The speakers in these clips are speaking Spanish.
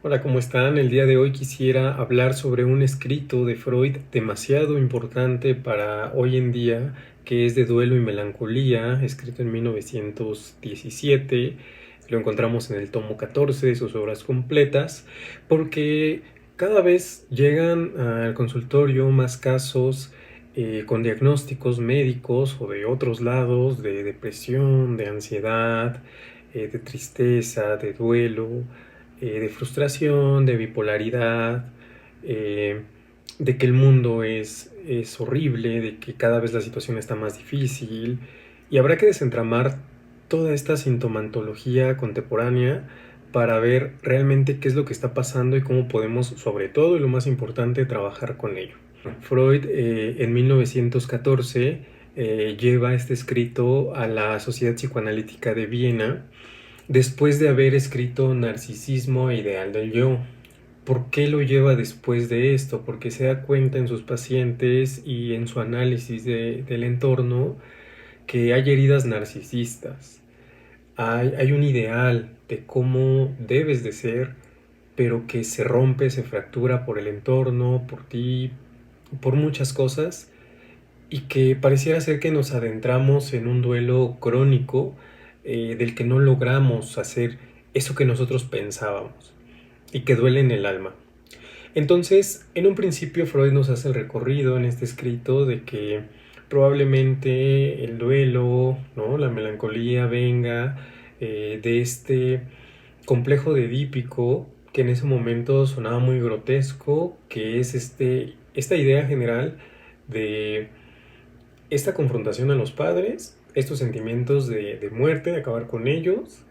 Hola, ¿cómo están? El día de hoy quisiera hablar sobre un escrito de Freud demasiado importante para hoy en día, que es de Duelo y Melancolía, escrito en 1917. Lo encontramos en el tomo 14 de sus obras completas, porque cada vez llegan al consultorio más casos con diagnósticos médicos o de otros lados, de depresión, de ansiedad, de tristeza, de duelo, de frustración, de bipolaridad, eh, de que el mundo es horrible, de que cada vez la situación está más difícil y habrá que desentramar toda esta sintomatología contemporánea para ver realmente qué es lo que está pasando y cómo podemos, sobre todo y lo más importante, trabajar con ello. Freud en 1914 lleva este escrito a la Sociedad Psicoanalítica de Viena después de haber escrito Narcisismo e Ideal del Yo. ¿Por qué lo lleva después de esto? Porque se da cuenta en sus pacientes y en su análisis del entorno que hay heridas narcisistas. Hay un ideal de cómo debes de ser, pero que se rompe, se fractura por el entorno, por ti, por muchas cosas, y que pareciera ser que nos adentramos en un duelo crónico del que no logramos hacer eso que nosotros pensábamos y que duele en el alma. Entonces, en un principio Freud nos hace el recorrido en este escrito de que probablemente el duelo, ¿no? La melancolía venga de este complejo de Edípico que en ese momento sonaba muy grotesco, que es esta idea general de esta confrontación a los padres, estos sentimientos de muerte, de acabar con ellos,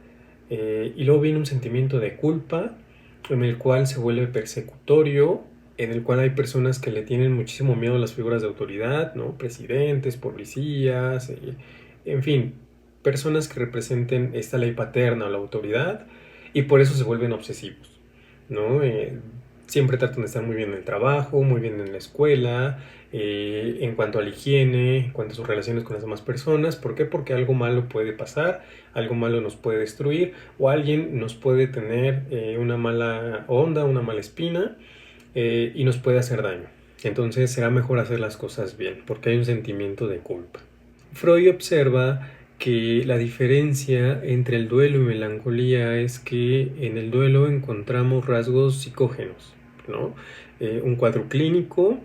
y luego viene un sentimiento de culpa en el cual se vuelve persecutorio, en el cual hay personas que le tienen muchísimo miedo a las figuras de autoridad, ¿no? Presidentes, policías, en fin, personas que representen esta ley paterna o la autoridad y por eso se vuelven obsesivos, ¿no? Siempre tratan de estar muy bien en el trabajo, muy bien en la escuela, en cuanto a la higiene, en cuanto a sus relaciones con las demás personas. ¿Por qué? Porque algo malo puede pasar, algo malo nos puede destruir o alguien nos puede tener una mala onda, una mala espina y nos puede hacer daño. Entonces será mejor hacer las cosas bien porque hay un sentimiento de culpa. Freud observa que la diferencia entre el duelo y melancolía es que en el duelo encontramos rasgos psicógenos, ¿no? Un cuadro clínico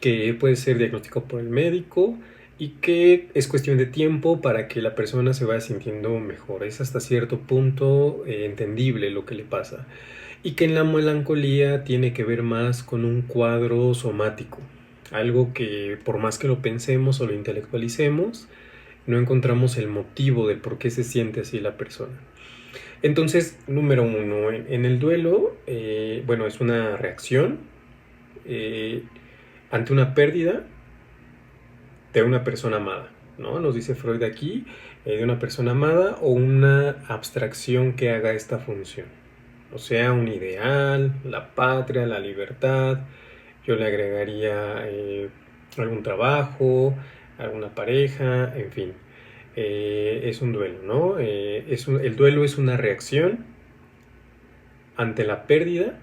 que puede ser diagnosticado por el médico y que es cuestión de tiempo para que la persona se vaya sintiendo mejor. Es hasta cierto punto entendible lo que le pasa. Y que en la melancolía tiene que ver más con un cuadro somático, algo que por más que lo pensemos o lo intelectualicemos, no encontramos el motivo del por qué se siente así la persona. Entonces, número uno, en el duelo, bueno, es una reacción eh, ante una pérdida de una persona amada, ¿no? Nos dice Freud aquí, de una persona amada o una abstracción que haga esta función. O sea, un ideal, la patria, la libertad. Yo le agregaría algún trabajo, alguna pareja, en fin. Es un duelo, ¿no? El duelo es una reacción ante la pérdida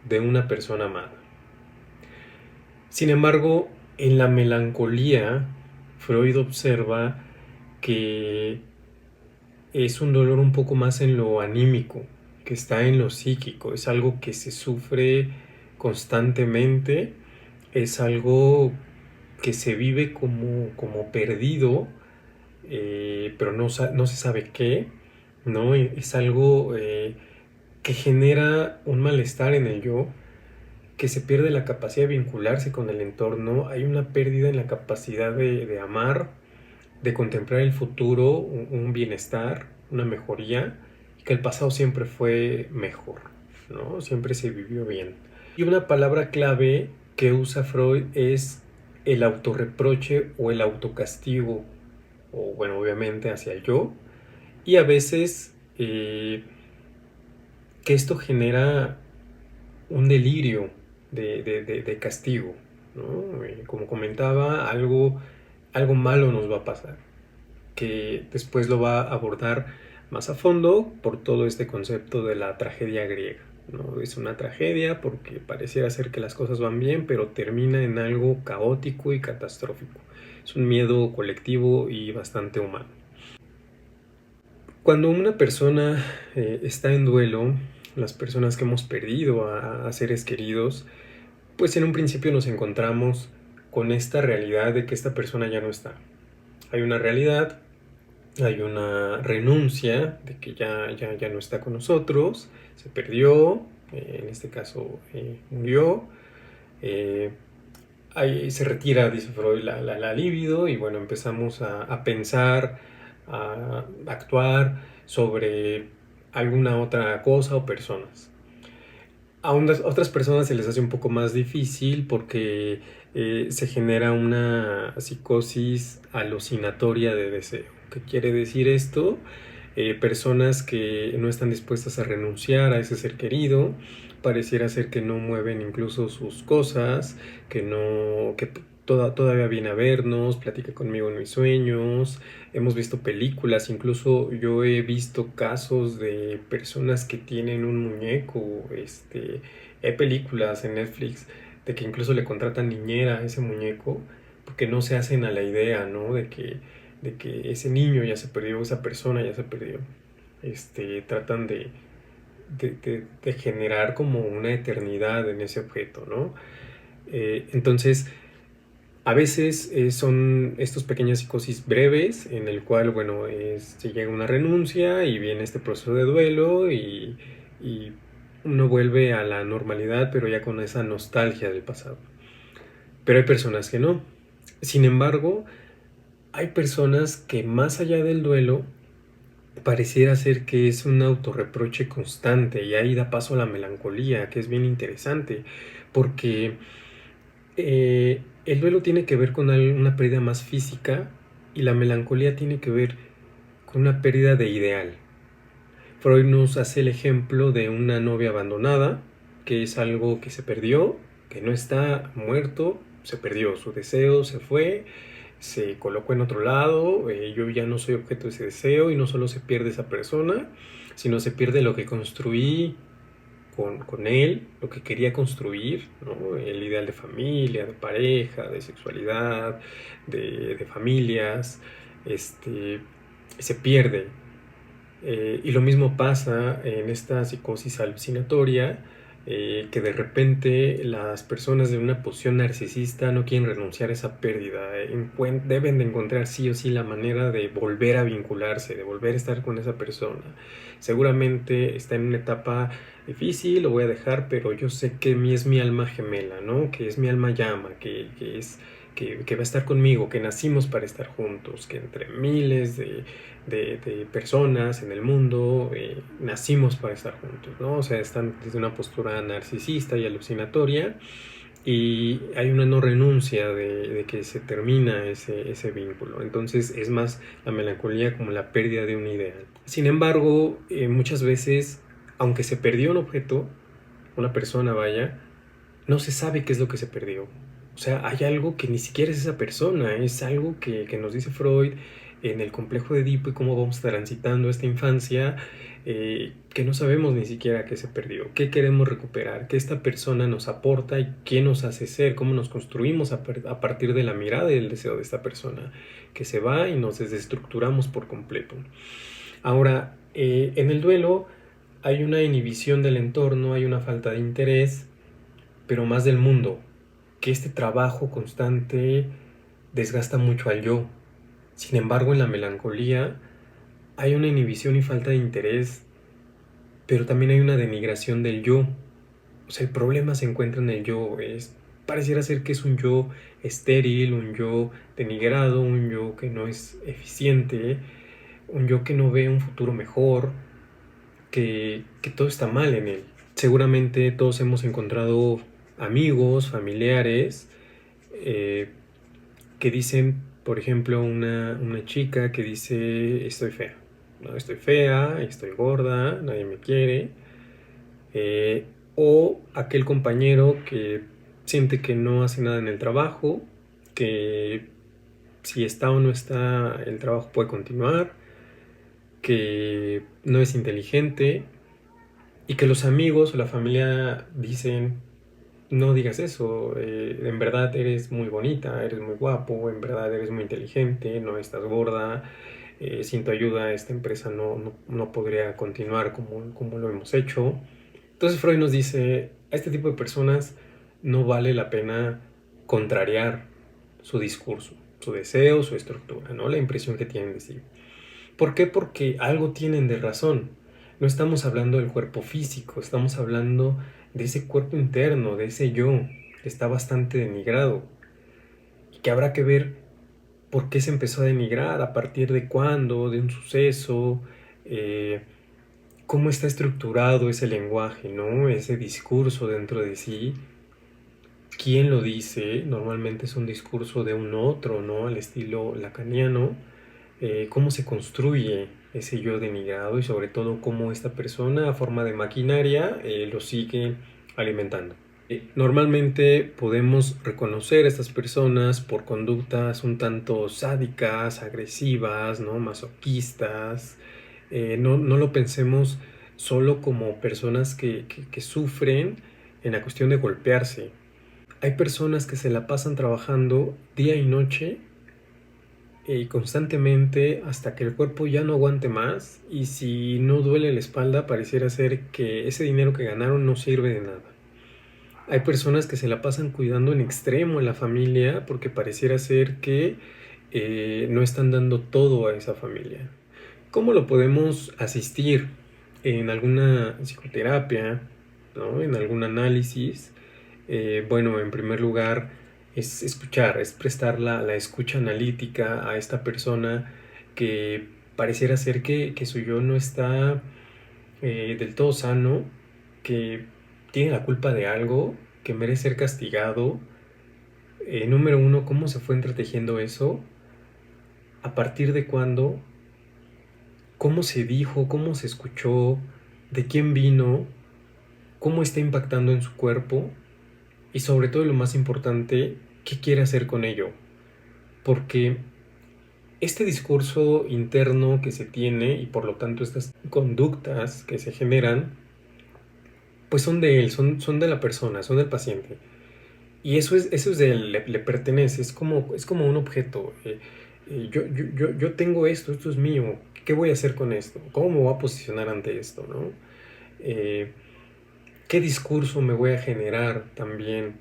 de una persona amada. Sin embargo, en la melancolía, Freud observa que es un dolor un poco más en lo anímico, que está en lo psíquico, es algo que se sufre constantemente, es algo que se vive como perdido, pero no se sabe qué, ¿no? Es algo que genera un malestar en el yo, que se pierde la capacidad de vincularse con el entorno, hay una pérdida en la capacidad de amar, de contemplar el futuro, un bienestar, una mejoría, y que el pasado siempre fue mejor, ¿no? Siempre se vivió bien. Y una palabra clave que usa Freud es el autorreproche o el autocastigo, o bueno, obviamente hacia el yo, y a veces que esto genera un delirio de castigo, ¿no? Como comentaba, algo malo nos va a pasar, que después lo va a abordar más a fondo por todo este concepto de la tragedia griega. ¿no? Es una tragedia porque pareciera ser que las cosas van bien, pero termina en algo caótico y catastrófico. Es un miedo colectivo y bastante humano. Cuando una persona está en duelo, las personas que hemos perdido a seres queridos, pues en un principio nos encontramos con esta realidad de que esta persona ya no está. Hay una realidad, hay una renuncia de que ya no está con nosotros, se perdió, en este caso murió, eh, ahí se retira, dice Freud, la libido y bueno, empezamos a pensar, a actuar sobre alguna otra cosa o personas. A otras personas se les hace un poco más difícil porque se genera una psicosis alucinatoria de deseo. ¿Qué quiere decir esto? Personas que no están dispuestas a renunciar a ese ser querido, pareciera ser que no mueven incluso sus cosas, que no, que todavía viene a vernos, platica conmigo en mis sueños, hemos visto películas, incluso yo he visto casos de personas que tienen un muñeco, hay películas en Netflix de que incluso le contratan niñera a ese muñeco porque no se hacen a la idea, ¿no? De que ese niño ya se perdió, esa persona ya se perdió. Tratan de generar como una eternidad en ese objeto, ¿no? Entonces, a veces son estos pequeñas psicosis breves en el cual, bueno, se llega a una renuncia y viene este proceso de duelo y uno vuelve a la normalidad, pero ya con esa nostalgia del pasado. Pero hay personas que no. Sin embargo, hay personas que más allá del duelo pareciera ser que es un autorreproche constante y ahí da paso a la melancolía, que es bien interesante, porque el duelo tiene que ver con una pérdida más física y la melancolía tiene que ver con una pérdida de ideal. Freud nos hace el ejemplo de una novia abandonada, que es algo que se perdió, que no está muerto, se perdió, su deseo se fue, se colocó en otro lado, yo ya no soy objeto de ese deseo y no solo se pierde esa persona, sino se pierde lo que construí con él, lo que quería construir, ¿no? El ideal de familia, de pareja, de sexualidad, de familias, se pierde. Y lo mismo pasa en esta psicosis alucinatoria, que de repente las personas de una posición narcisista no quieren renunciar a esa pérdida, deben de encontrar sí o sí la manera de volver a vincularse, de volver a estar con esa persona. Seguramente está en una etapa difícil, lo voy a dejar, pero yo sé que es mi alma gemela, ¿no? Que es mi alma llama, que va a estar conmigo, que nacimos para estar juntos, que entre miles de personas en el mundo nacimos para estar juntos, ¿no? O sea, están desde una postura narcisista y alucinatoria y hay una no renuncia de que se termina ese vínculo. Entonces es más la melancolía como la pérdida de un ideal. Sin embargo, muchas veces, aunque se perdió un objeto, una persona vaya, no se sabe qué es lo que se perdió. O sea, hay algo que ni siquiera es esa persona, es algo que nos dice Freud en el complejo de Edipo y cómo vamos transitando esta infancia, que no sabemos ni siquiera qué se perdió, qué queremos recuperar, qué esta persona nos aporta y qué nos hace ser, cómo nos construimos a partir de la mirada y el deseo de esta persona, que se va y nos desestructuramos por completo. Ahora, en el duelo hay una inhibición del entorno, hay una falta de interés, pero más del mundo, que este trabajo constante desgasta mucho al yo. Sin embargo, en la melancolía hay una inhibición y falta de interés, pero también hay una denigración del yo. O sea, el problema se encuentra en el yo. Pareciera ser que es un yo estéril, un yo denigrado, un yo que no es eficiente, un yo que no ve un futuro mejor, que todo está mal en él. Seguramente todos hemos encontrado amigos, familiares, eh, que dicen, por ejemplo, una chica que dice, estoy fea, ¿no? Estoy fea, estoy gorda, nadie me quiere. Eh, o aquel compañero que siente que no hace nada en el trabajo, que si está o no está, el trabajo puede continuar, que no es inteligente, y que los amigos o la familia dicen, no digas eso, en verdad eres muy bonita, eres muy guapo, en verdad eres muy inteligente, no estás gorda, sin tu ayuda esta empresa no podría continuar como lo hemos hecho. Entonces Freud nos dice, a este tipo de personas no vale la pena contrariar su discurso, su deseo, su estructura, ¿no? La impresión que tienen de sí. ¿Por qué? Porque algo tienen de razón. No estamos hablando del cuerpo físico, estamos hablando de ese cuerpo interno, de ese yo, que está bastante denigrado. Y que habrá que ver por qué se empezó a denigrar, a partir de cuándo, de un suceso, eh, cómo está estructurado ese lenguaje, ¿no? Ese discurso dentro de sí. ¿Quién lo dice? Normalmente es un discurso de un otro, ¿no? Al estilo lacaniano. Cómo se construye ese yo denigrado y sobre todo cómo esta persona a forma de maquinaria lo sigue alimentando. Normalmente podemos reconocer a estas personas por conductas un tanto sádicas, agresivas, ¿no? Masoquistas. No lo pensemos solo como personas que sufren en la cuestión de golpearse. Hay personas que se la pasan trabajando día y noche y constantemente hasta que el cuerpo ya no aguante más y si no duele la espalda pareciera ser que ese dinero que ganaron no sirve de nada. Hay personas que se la pasan cuidando en extremo a la familia porque pareciera ser que no están dando todo a esa familia. ¿Cómo lo podemos asistir en alguna psicoterapia, ¿no? En algún análisis? Bueno, en primer lugar es escuchar, es prestar la escucha analítica a esta persona que pareciera ser que su yo no está del todo sano, que tiene la culpa de algo, que merece ser castigado. Número uno, ¿cómo se fue entretejiendo eso? ¿A partir de cuándo? ¿Cómo se dijo? ¿Cómo se escuchó? ¿De quién vino? ¿Cómo está impactando en su cuerpo? Y sobre todo, lo más importante, ¿qué quiere hacer con ello? Porque este discurso interno que se tiene y por lo tanto estas conductas que se generan, pues son de él, son de la persona, son del paciente. Y eso es de él, le pertenece, es como un objeto. Yo tengo esto es mío, ¿qué voy a hacer con esto? ¿Cómo me voy a posicionar ante esto? ¿No? Eh, ¿Qué discurso me voy a generar también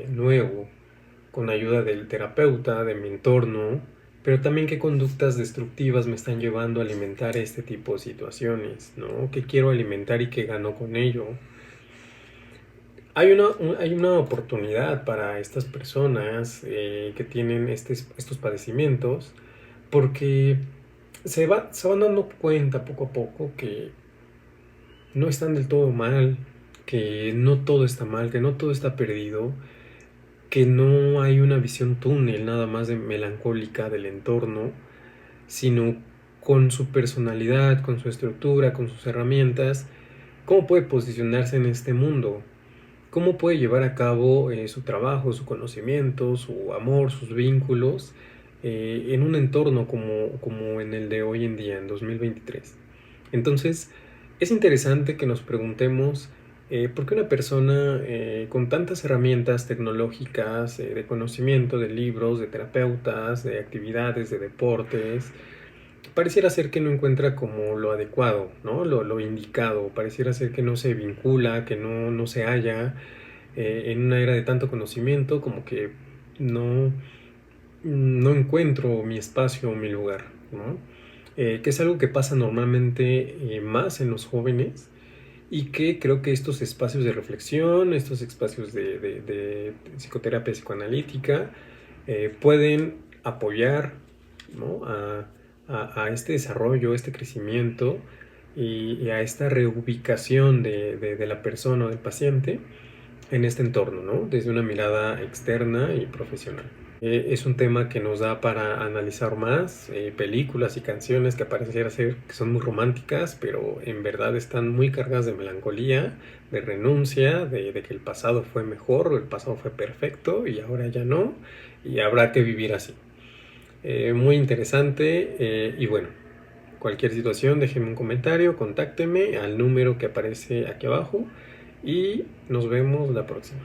nuevo con ayuda del terapeuta, de mi entorno? Pero también qué conductas destructivas me están llevando a alimentar este tipo de situaciones, ¿no? ¿Qué quiero alimentar y qué gano con ello? Hay una oportunidad para estas personas que tienen estos padecimientos porque se van dando cuenta poco a poco que no están del todo mal, que no todo está mal, que no todo está perdido, que no hay una visión túnel nada más de melancólica del entorno, sino con su personalidad, con su estructura, con sus herramientas, cómo puede posicionarse en este mundo, cómo puede llevar a cabo su trabajo, su conocimiento, su amor, sus vínculos en un entorno como en el de hoy en día, en 2023. Entonces, es interesante que nos preguntemos por qué una persona con tantas herramientas tecnológicas, de conocimiento, de libros, de terapeutas, de actividades, de deportes, pareciera ser que no encuentra como lo adecuado, ¿no? Lo indicado, pareciera ser que no se vincula, que no se halla en una era de tanto conocimiento, como que no, no encuentro mi espacio o mi lugar, ¿no? Que es algo que pasa normalmente más en los jóvenes y que creo que estos espacios de reflexión, estos espacios de psicoterapia psicoanalítica pueden apoyar, ¿no? A este desarrollo, este crecimiento y a esta reubicación de la persona o del paciente en este entorno, ¿no? Desde una mirada externa y profesional. Es un tema que nos da para analizar más películas y canciones que pareciera ser que son muy románticas, pero en verdad están muy cargadas de melancolía, de renuncia, de que el pasado fue mejor o el pasado fue perfecto y ahora ya no, y habrá que vivir así. Muy interesante y bueno, Cualquier situación, déjenme un comentario, contácteme al número que aparece aquí abajo y nos vemos la próxima.